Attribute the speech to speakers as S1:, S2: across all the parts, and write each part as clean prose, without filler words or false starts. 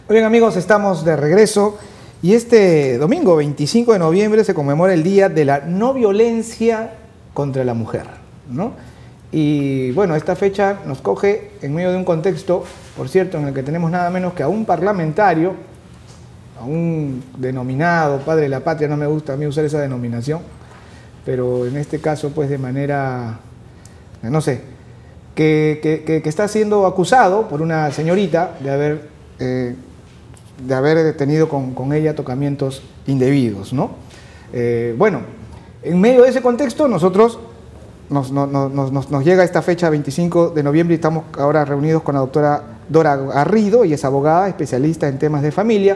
S1: Bien amigos, estamos de regreso y este domingo 25 de noviembre se conmemora el Día de la No Violencia contra la Mujer, ¿no? Y bueno, esta fecha nos coge en medio de un contexto, por cierto, en el que tenemos nada menos que a un parlamentario, a un denominado padre de la patria, no me gusta a mí usar esa denominación, pero en este caso pues de manera, no sé, que está siendo acusado por una señorita de haber tenido con ella tocamientos indebidos, ¿no? Bueno, en medio de ese contexto nosotros nos llega esta fecha 25 de noviembre y estamos ahora reunidos con la doctora Dora Garrido. Ella es abogada, especialista en temas de familia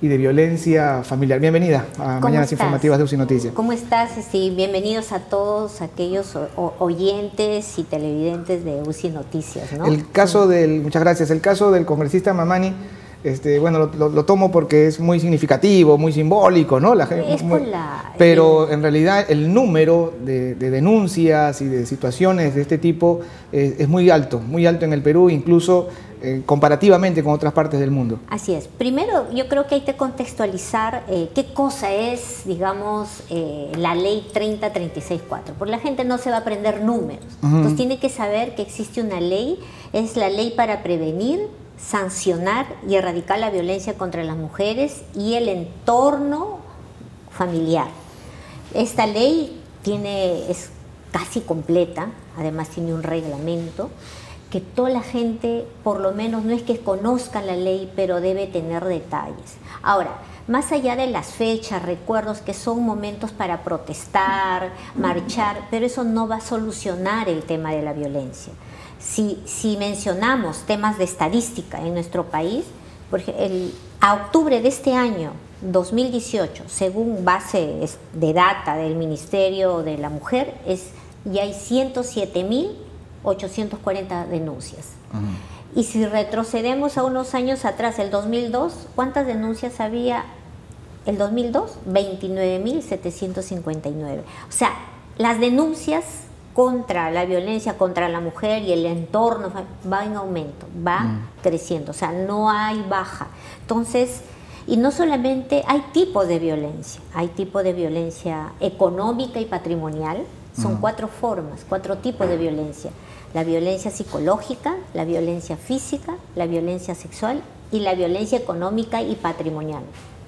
S1: y de violencia familiar. Bienvenida a Mañanas Informativas de UCI Noticias.
S2: ¿Cómo estás? Sí, bienvenidos a todos aquellos oyentes y televidentes de UCI Noticias, ¿no?
S1: El caso muchas gracias, el caso del congresista Mamani, bueno, lo tomo porque es muy significativo, muy simbólico, ¿no? Pero en realidad el número de denuncias y de situaciones de este tipo es muy alto en el Perú, incluso comparativamente con otras partes del mundo.
S2: Así es. Primero, yo creo que hay que contextualizar qué cosa es, digamos, la ley 3036-4, porque la gente no se va a aprender números. Entonces tiene que saber que existe una ley, es la ley para prevenir, sancionar y erradicar la violencia contra las mujeres y el entorno familiar. Esta ley es casi completa, además tiene un reglamento que toda la gente, por lo menos, no es que conozca la ley, pero debe tener detalles. Ahora, más allá de las fechas, recuerdos que son momentos para protestar, marchar, pero eso no va a solucionar el tema de la violencia. Si mencionamos temas de estadística en nuestro país, a octubre de este año, 2018, según base de data del Ministerio de la Mujer, ya hay 107.840 denuncias. Y si retrocedemos a unos años atrás, el 2002, ¿cuántas denuncias había el 2002? 29.759. O sea, las denuncias contra la violencia contra la mujer y el entorno va en aumento, va creciendo, o sea, no hay baja. Entonces, y no solamente hay tipos de violencia, hay tipo de violencia económica y patrimonial, son 4 formas, 4 tipos de violencia: la violencia psicológica, la violencia física, la violencia sexual y la violencia económica y patrimonial,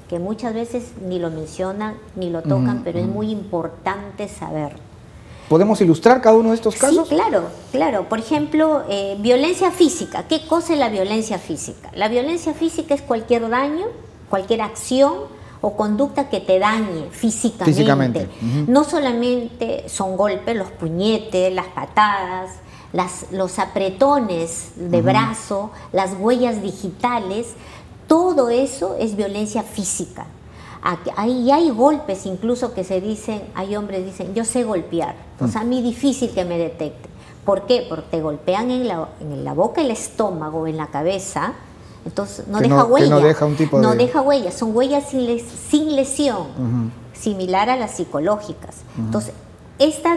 S2: que muchas veces ni lo mencionan ni lo tocan, pero es muy importante saber.
S1: ¿Podemos ilustrar cada uno de estos casos?
S2: Sí, claro. Por ejemplo, violencia física. ¿Qué cosa es la violencia física? La violencia física es cualquier daño, cualquier acción o conducta que te dañe físicamente. No solamente son golpes, los puñetes, las patadas, los apretones de brazo, las huellas digitales, todo eso es violencia física. Ahí hay golpes incluso que se dicen, hay hombres que dicen, yo sé golpear, entonces a mí difícil que me detecte. ¿Por qué? Porque te golpean en la boca, el estómago, en la cabeza, entonces no deja huella.
S1: No deja un tipo
S2: no deja huella, son huellas sin lesión, similar a las psicológicas. Entonces,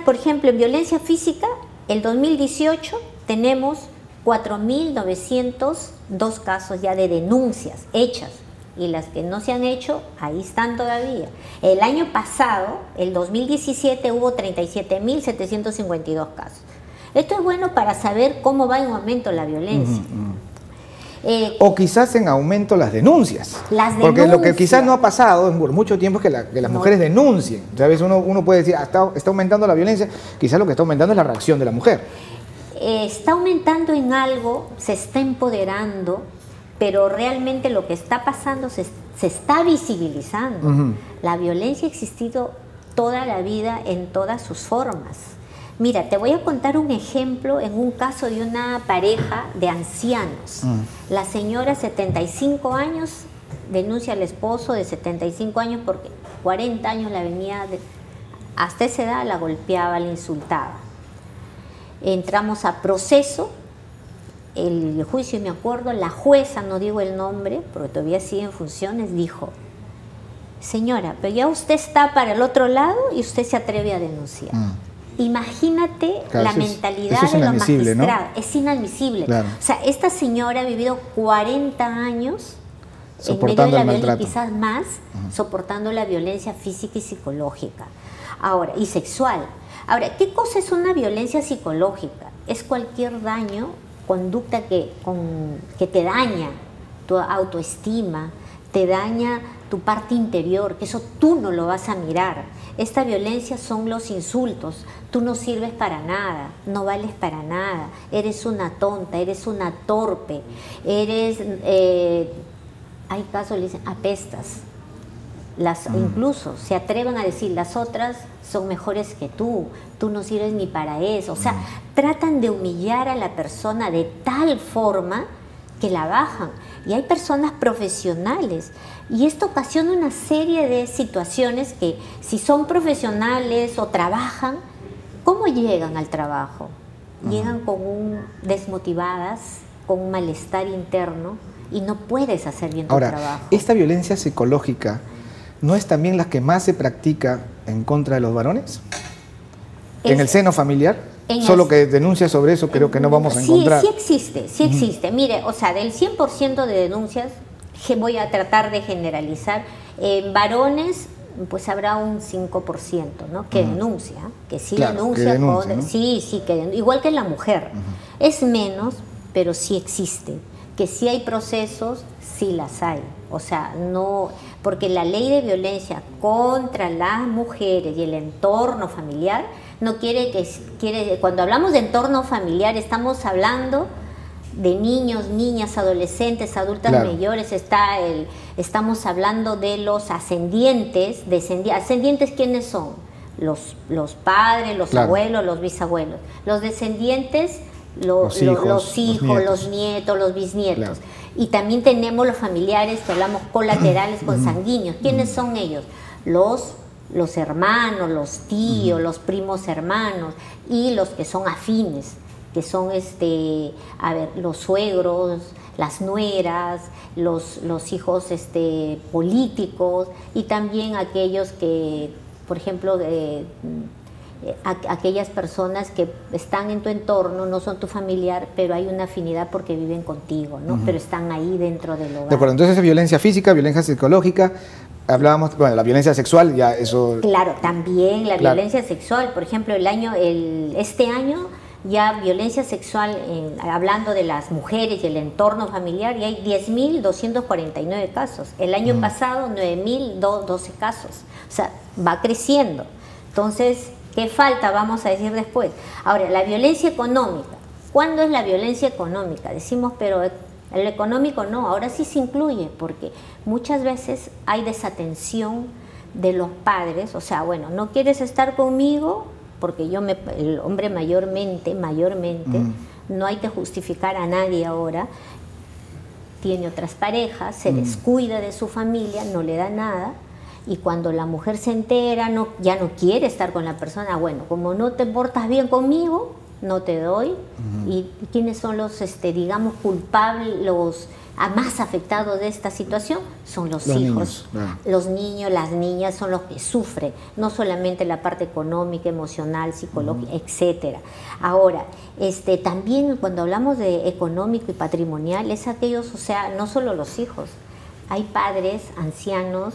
S2: por ejemplo, en violencia física, el 2018 tenemos 4.902 casos ya de denuncias hechas. Y las que no se han hecho, ahí están todavía. El año pasado, el 2017, hubo 37.752 casos. Esto es bueno para saber cómo va en aumento la violencia.
S1: O quizás en aumento las denuncias. Porque lo que quizás no ha pasado en mucho tiempo es que las mujeres denuncien. A veces uno puede decir, está aumentando la violencia, quizás lo que está aumentando es la reacción de la mujer.
S2: Está aumentando en algo, se está empoderando, pero realmente lo que está pasando se está visibilizando. La violencia ha existido toda la vida en todas sus formas. Mira, te voy a contar un ejemplo en un caso de una pareja de ancianos. La señora, 75 años, denuncia al esposo de 75 años porque 40 años la venía, hasta esa edad la golpeaba, la insultaba. Entramos a proceso. El juicio, me acuerdo, la jueza, no digo el nombre, porque todavía sigue en funciones, dijo, señora, pero ya usted está para el otro lado y usted se atreve a denunciar. Imagínate la mentalidad de los magistrados. ¿No? Es inadmisible. Claro. O sea, esta señora ha vivido 40 años
S1: soportando el maltrato.
S2: Quizás más, soportando la violencia física y psicológica. Ahora, y sexual. Ahora, ¿qué cosa es una violencia psicológica? Es cualquier daño, conducta que te daña tu autoestima, te daña tu parte interior, que eso tú no lo vas a mirar. Esta violencia son los insultos. Tú no sirves para nada, no vales para nada, eres una tonta, eres una torpe, eres... hay casos, le dicen, apestas. Incluso se atreven a decir, las otras son mejores que tú no sirves ni para eso. O sea, tratan de humillar a la persona de tal forma que la bajan. Y hay personas profesionales. Y esto ocasiona una serie de situaciones que, si son profesionales o trabajan, ¿cómo llegan al trabajo? Llegan desmotivadas, con un malestar interno, y no puedes hacer bien tu trabajo.
S1: ¿Esta violencia psicológica no es también la que más se practica en contra de los varones? ¿En el seno familiar? Solo que denuncias sobre eso creo que no vamos a encontrar.
S2: Sí existe. Mire, o sea, del 100% de denuncias, voy a tratar de generalizar, en varones pues habrá un 5%, ¿no? Que denuncia, que sí denuncia, igual que la mujer. Es menos, pero sí existe. Que sí hay procesos, sí las hay. O sea, no, porque la ley de violencia contra las mujeres y el entorno familiar no cuando hablamos de entorno familiar estamos hablando de niños, niñas, adolescentes, adultas mayores, estamos hablando de los ascendientes. ¿Ascendientes quiénes son? Los padres, los abuelos, los bisabuelos. Los descendientes, los hijos, los nietos, los bisnietos. Y también tenemos los familiares que hablamos colaterales, consanguíneos. ¿Quiénes son ellos? Los hermanos, los tíos, los primos hermanos, y los que son afines, que son los suegros, las nueras, los hijos políticos, y también aquellos que, por ejemplo, aquellas personas que están en tu entorno, no son tu familiar, pero hay una afinidad porque viven contigo, ¿no? Pero están ahí dentro del hogar.
S1: De acuerdo, entonces violencia física, violencia psicológica, hablábamos, bueno, la violencia sexual, ya eso...
S2: Claro, también la violencia sexual, por ejemplo, este año ya violencia sexual, hablando de las mujeres y el entorno familiar, ya hay 10.249 casos. El año pasado, 9.012 casos. O sea, va creciendo. Entonces, ¿qué falta? Vamos a decir después. Ahora, la violencia económica. ¿Cuándo es la violencia económica? Decimos, pero el económico no. Ahora sí se incluye, porque muchas veces hay desatención de los padres. O sea, bueno, ¿no quieres estar conmigo? Porque el hombre mayormente, no hay que justificar a nadie ahora, tiene otras parejas, se descuida de su familia, no le da nada, y cuando la mujer se entera, ya no quiere estar con la persona, bueno, como no te portas bien conmigo, no te doy. ¿Y quiénes son los, digamos, culpables, los más afectados de esta situación? Son los hijos.
S1: Niños,
S2: los niños, las niñas son los que sufren, no solamente la parte económica, emocional, psicológica, etcétera. Ahora, también cuando hablamos de económico y patrimonial, es aquellos, o sea, no solo los hijos, hay padres, ancianos,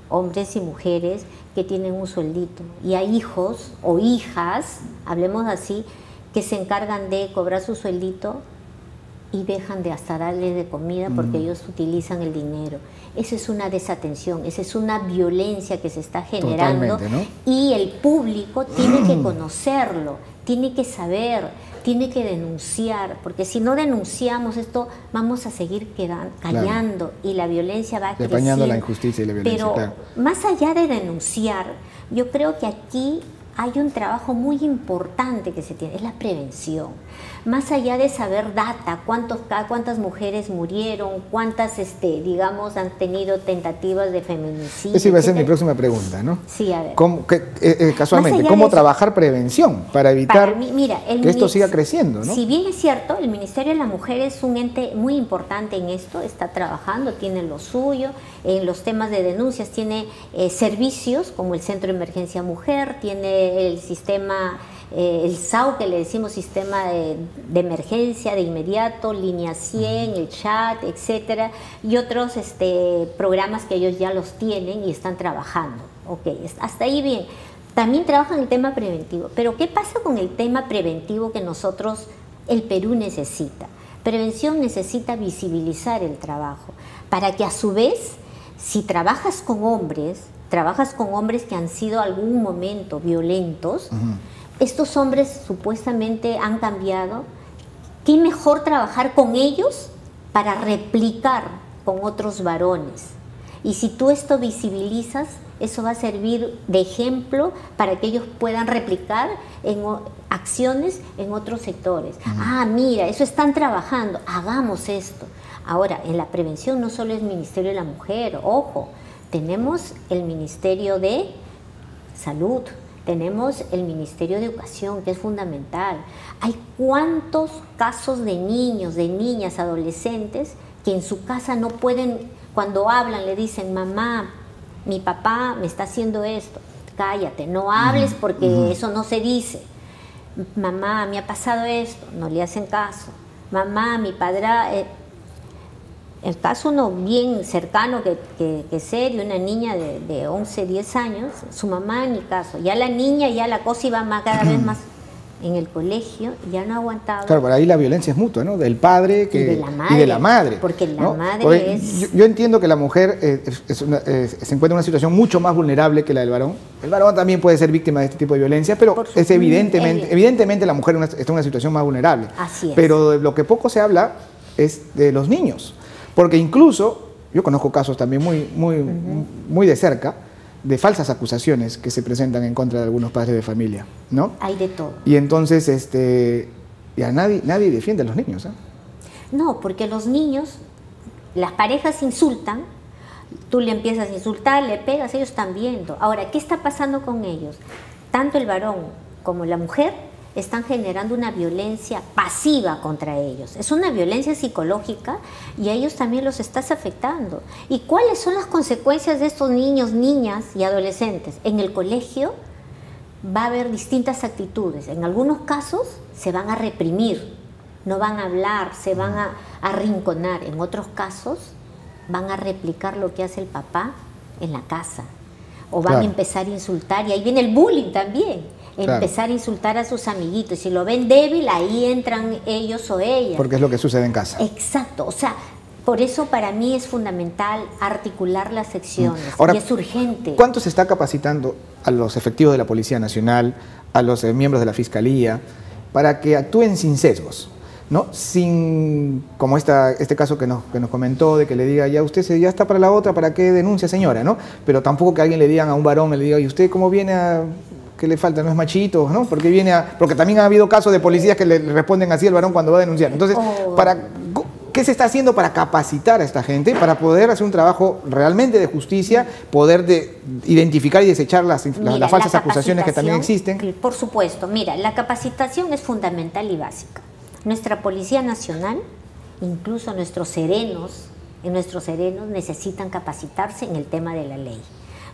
S2: hombres y mujeres que tienen un sueldito, y hay hijos o hijas, hablemos así, que se encargan de cobrar su sueldito y dejan de hasta darle de comida porque ellos utilizan el dinero. Esa es una desatención, esa es una violencia que se está generando.
S1: Totalmente, ¿no?
S2: Y el público tiene que conocerlo, tiene que saber, tiene que denunciar, porque si no denunciamos esto vamos a seguir callando y la violencia va creciendo.
S1: Depañando la injusticia y la violencia.
S2: Pero más allá de denunciar, yo creo que aquí hay un trabajo muy importante que se tiene, es la prevención. Más allá de saber data, cuántas mujeres murieron, cuántas, digamos, han tenido tentativas de feminicidio.
S1: Esa iba a ser mi próxima pregunta, ¿no?
S2: Sí, a ver.
S1: Casualmente, ¿cómo trabajar prevención para evitar que esto siga creciendo, ¿no?
S2: Si bien es cierto, el Ministerio de la Mujer es un ente muy importante en esto, está trabajando, tiene lo suyo, en los temas de denuncias, tiene servicios como el Centro de Emergencia Mujer, tiene el sistema, el SAU, que le decimos sistema de emergencia de inmediato, línea 100, el chat, etcétera, y otros programas que ellos ya los tienen y están trabajando. Ok, hasta ahí bien. También trabajan el tema preventivo, pero ¿qué pasa con el tema preventivo que nosotros, el Perú necesita? Prevención necesita visibilizar el trabajo, para que a su vez, si trabajas con hombres que han sido algún momento violentos, estos hombres supuestamente han cambiado, ¿qué mejor trabajar con ellos para replicar con otros varones? Y si tú esto visibilizas, eso va a servir de ejemplo para que ellos puedan replicar en acciones en otros sectores. Ah, mira, eso están trabajando, hagamos esto. Ahora, en la prevención no solo es el Ministerio de la Mujer, ojo, tenemos el Ministerio de Salud, tenemos el Ministerio de Educación, que es fundamental. Hay cuántos casos de niños, de niñas, adolescentes, que en su casa no pueden, cuando hablan le dicen, mamá, mi papá me está haciendo esto, cállate, no hables porque eso no se dice. Mamá, me ha pasado esto, no le hacen caso. Mamá, mi padre, el caso uno bien cercano que serio, una niña de 11, 10 años, su mamá en mi caso, ya la niña, ya la cosa iba cada vez más en el colegio, ya no aguantaba. Claro,
S1: por ahí la violencia es mutua, ¿no? Del padre y de la madre.
S2: Porque la
S1: ¿no?
S2: madre
S1: porque
S2: es...
S1: Yo entiendo que la mujer se encuentra en una situación mucho más vulnerable que la del varón. El varón también puede ser víctima de este tipo de violencia, pero es evidentemente la mujer está en una situación más vulnerable.
S2: Así es.
S1: Pero de lo que poco se habla es de los niños. Porque incluso, yo conozco casos también muy de cerca, de falsas acusaciones que se presentan en contra de algunos padres de familia, ¿no?
S2: Hay de todo.
S1: Y entonces, ya nadie defiende a los niños, ¿eh?
S2: No, porque los niños, las parejas insultan, tú le empiezas a insultar, le pegas, ellos están viendo. Ahora, ¿qué está pasando con ellos? Tanto el varón como la mujer están generando una violencia pasiva contra ellos. Es una violencia psicológica y a ellos también los estás afectando. ¿Y cuáles son las consecuencias de estos niños, niñas y adolescentes? En el colegio va a haber distintas actitudes. En algunos casos se van a reprimir, no van a hablar, se van a arrinconar. En otros casos van a replicar lo que hace el papá en la casa. O van a empezar a insultar, y ahí viene el bullying también. Empezar a insultar a sus amiguitos. Si lo ven débil, ahí entran ellos o ellas.
S1: Porque es lo que sucede en casa.
S2: Exacto. O sea, por eso para mí es fundamental articular las secciones.
S1: Ahora,
S2: y es urgente.
S1: ¿Cuánto se está capacitando a los efectivos de la Policía Nacional, a los miembros de la Fiscalía, para que actúen sin sesgos? ¿No? Sin, como este caso que nos comentó, de que le diga, ya usted ya está para la otra, ¿para qué denuncia, señora? ¿No? Pero tampoco que alguien le digan a un varón, le diga, ¿y usted cómo viene a...? ¿Qué le falta? ¿No es machito? ¿No? Porque también ha habido casos de policías que le responden así al varón cuando va a denunciar. Entonces, ¿qué se está haciendo para capacitar a esta gente, para poder hacer un trabajo realmente de justicia, poder identificar y desechar las falsas acusaciones que también existen?
S2: Por supuesto. Mira, la capacitación es fundamental y básica. Nuestra Policía Nacional, incluso nuestros serenos necesitan capacitarse en el tema de la ley.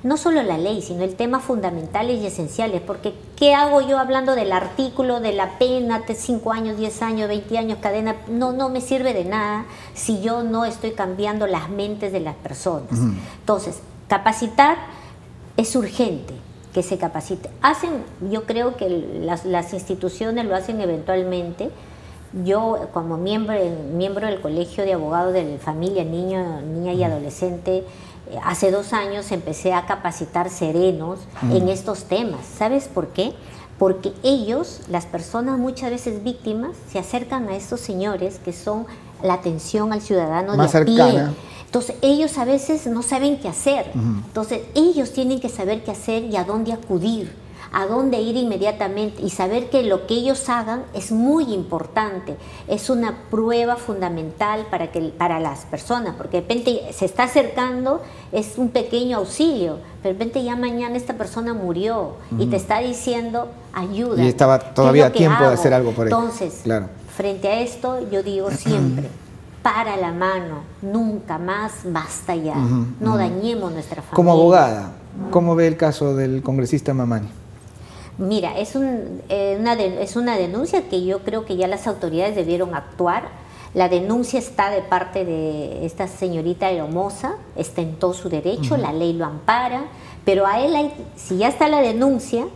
S2: No solo la ley, sino el tema fundamentales y esenciales, porque ¿qué hago yo hablando del artículo de la pena de 5 años, 10 años, 20 años, cadena? No me sirve de nada si yo no estoy cambiando las mentes de las personas. Entonces, capacitar es urgente, que se capacite. Yo creo que las instituciones lo hacen eventualmente. Yo, como miembro del Colegio de Abogados de Familia, Niña y Adolescente, hace 2 años empecé a capacitar serenos en estos temas. ¿Sabes por qué? Porque ellos, las personas muchas veces víctimas, se acercan a estos señores que son la atención al ciudadano
S1: más
S2: de a
S1: cercana.
S2: pie. Entonces ellos a veces no saben qué hacer. Entonces ellos tienen que saber qué hacer y a dónde acudir, a dónde ir inmediatamente, y saber que lo que ellos hagan es muy importante, es una prueba fundamental para las personas, porque de repente se está acercando, es un pequeño auxilio, pero de repente ya mañana esta persona murió y te está diciendo ayuda.
S1: Y estaba todavía a tiempo de hacer algo por él.
S2: Entonces, frente a esto, yo digo siempre, para la mano, nunca más, basta ya, no dañemos nuestra familia.
S1: Como abogada, ¿cómo ve el caso del congresista Mamani?
S2: Mira, es una denuncia que yo creo que ya las autoridades debieron actuar. La denuncia está de parte de esta señorita Hermosa, está en todo su derecho, la ley lo ampara, pero a él, si ya está la denuncia,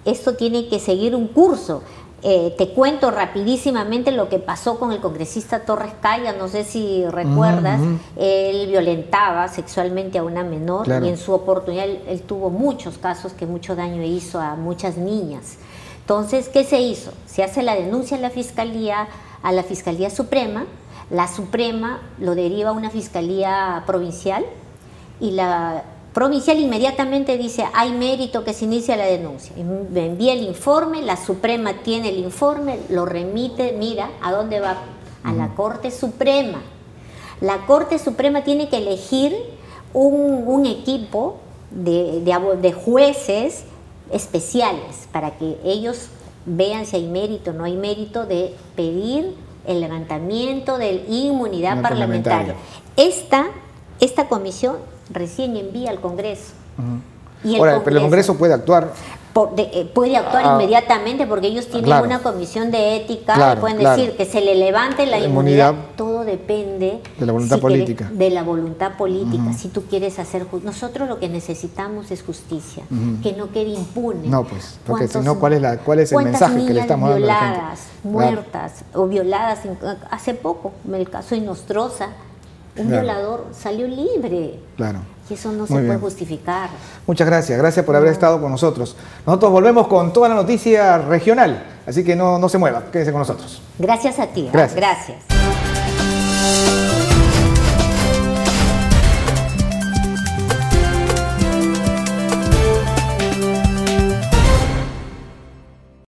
S2: esto tiene que seguir un curso. Te cuento rapidísimamente lo que pasó con el congresista Torres Caya, no sé si recuerdas, él violentaba sexualmente a una menor, claro, y en su oportunidad él tuvo muchos casos que mucho daño hizo a muchas niñas. Entonces, ¿qué se hizo? Se hace la denuncia a la Fiscalía Suprema, la Suprema lo deriva a una Fiscalía Provincial y la Provincial inmediatamente dice, hay mérito que se inicie la denuncia. Me envía el informe, la Suprema tiene el informe, lo remite, mira, ¿a dónde va? A la Corte Suprema. La Corte Suprema tiene que elegir un equipo de jueces especiales para que ellos vean si hay mérito o no hay mérito de pedir el levantamiento de inmunidad parlamentaria. Esta comisión recién envía al Congreso. Y
S1: Ahora, pero el Congreso puede actuar.
S2: Puede actuar inmediatamente porque ellos tienen una comisión de ética, pueden decir que se le levante la inmunidad. Todo depende
S1: de la voluntad política.
S2: De la voluntad política. Si tú quieres hacer justicia. Nosotros lo que necesitamos es justicia, que no quede impune.
S1: No, pues, porque si no, ¿cuál es el mensaje que le estamos dando a la gente?
S2: Violadas, muertas o violadas. Hace poco, en el caso de Nostroza, un violador salió libre.
S1: Claro.
S2: Y eso no se puede justificar.
S1: Muchas gracias. Gracias por haber estado con nosotros. Nosotros volvemos con toda la noticia regional. Así que no se mueva. Quédese con nosotros.
S2: Gracias a ti.
S1: Gracias.